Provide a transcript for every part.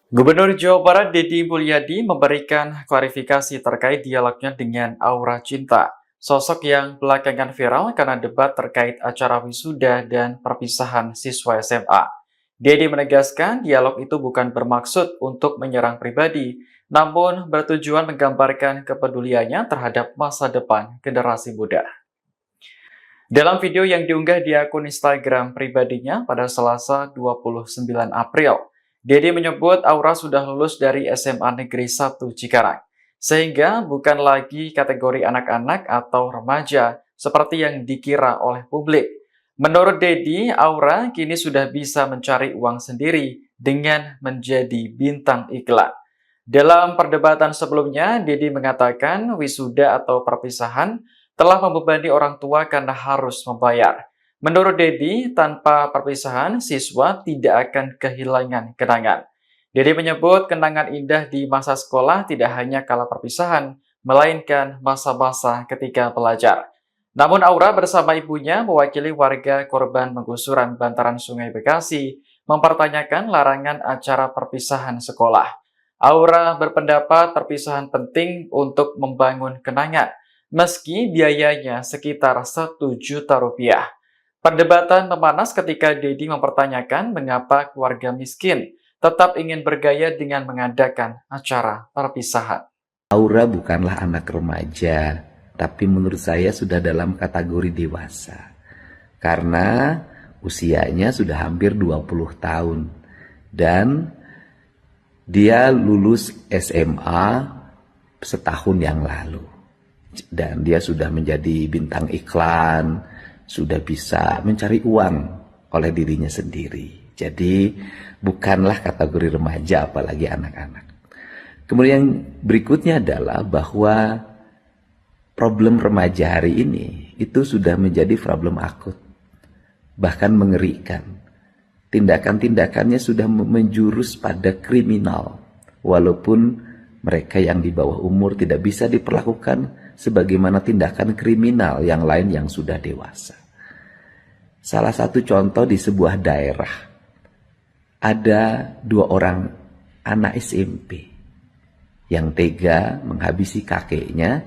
Gubernur Jawa Barat Deddy Mulyadi memberikan klarifikasi terkait dialognya dengan Aura Cinta, sosok yang belakangan viral karena debat terkait acara wisuda dan perpisahan siswa SMA. Deddy menegaskan dialog itu bukan bermaksud untuk menyerang pribadi, namun bertujuan menggambarkan kepeduliannya terhadap masa depan generasi muda. Dalam video yang diunggah di akun Instagram pribadinya pada Selasa 29 April, Deddy menyebut Aura sudah lulus dari SMA Negeri 1 Cikarang, sehingga bukan lagi kategori anak-anak atau remaja seperti yang dikira oleh publik. Menurut Deddy, Aura kini sudah bisa mencari uang sendiri dengan menjadi bintang iklan. Dalam perdebatan sebelumnya, Deddy mengatakan wisuda atau perpisahan telah membebani orang tua karena harus membayar. Menurut Deddy, tanpa perpisahan, siswa tidak akan kehilangan kenangan. Deddy menyebut kenangan indah di masa sekolah tidak hanya kala perpisahan, melainkan masa-masa ketika belajar. Namun Aura bersama ibunya mewakili warga korban penggusuran bantaran Sungai Bekasi mempertanyakan larangan acara perpisahan sekolah. Aura berpendapat perpisahan penting untuk membangun kenangan, meski biayanya sekitar 1 juta rupiah. Perdebatan memanas ketika Deddy mempertanyakan mengapa keluarga miskin tetap ingin bergaya dengan mengadakan acara perpisahan. Aura bukanlah anak remaja, tapi menurut saya sudah dalam kategori dewasa. Karena usianya sudah hampir 20 tahun. Dan dia lulus SMA setahun yang lalu. Dan dia sudah menjadi bintang iklan, sudah bisa mencari uang oleh dirinya sendiri. Jadi bukanlah kategori remaja apalagi anak-anak. Kemudian berikutnya adalah bahwa problem remaja hari ini itu sudah menjadi problem akut. Bahkan mengerikan. Tindakan-tindakannya sudah menjurus pada kriminal. Walaupun mereka yang di bawah umur tidak bisa diperlakukan sebagaimana tindakan kriminal yang lain yang sudah dewasa. Salah satu contoh di sebuah daerah, ada 2 orang anak SMP yang tega menghabisi kakeknya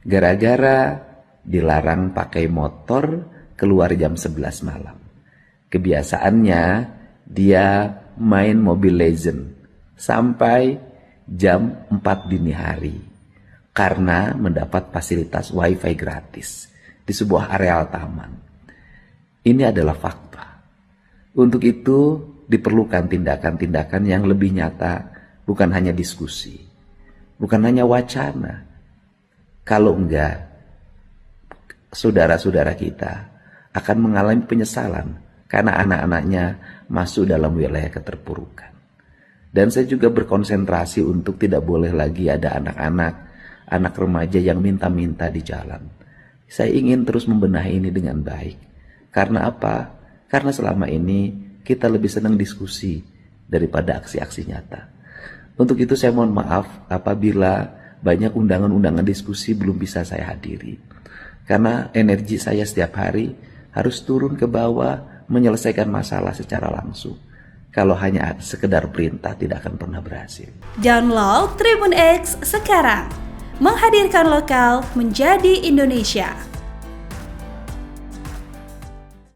gara-gara dilarang pakai motor keluar jam 11 malam. Kebiasaannya dia main Mobile Legends sampai jam 4 dini hari karena mendapat fasilitas wifi gratis di sebuah areal taman. Ini adalah fakta. Untuk itu diperlukan tindakan-tindakan yang lebih nyata, bukan hanya diskusi, bukan hanya wacana. Kalau enggak, saudara-saudara kita akan mengalami penyesalan karena anak-anaknya masuk dalam wilayah keterpurukan. Dan saya juga berkonsentrasi untuk tidak boleh lagi ada anak remaja yang minta-minta di jalan. Saya ingin terus membenahi ini dengan baik. Karena apa? Karena selama ini kita lebih senang diskusi daripada aksi-aksi nyata. Untuk itu saya mohon maaf apabila banyak undangan-undangan diskusi belum bisa saya hadiri. Karena energi saya setiap hari harus turun ke bawah menyelesaikan masalah secara langsung. Kalau hanya sekedar perintah tidak akan pernah berhasil. Download Tribun X sekarang, menghadirkan lokal menjadi Indonesia.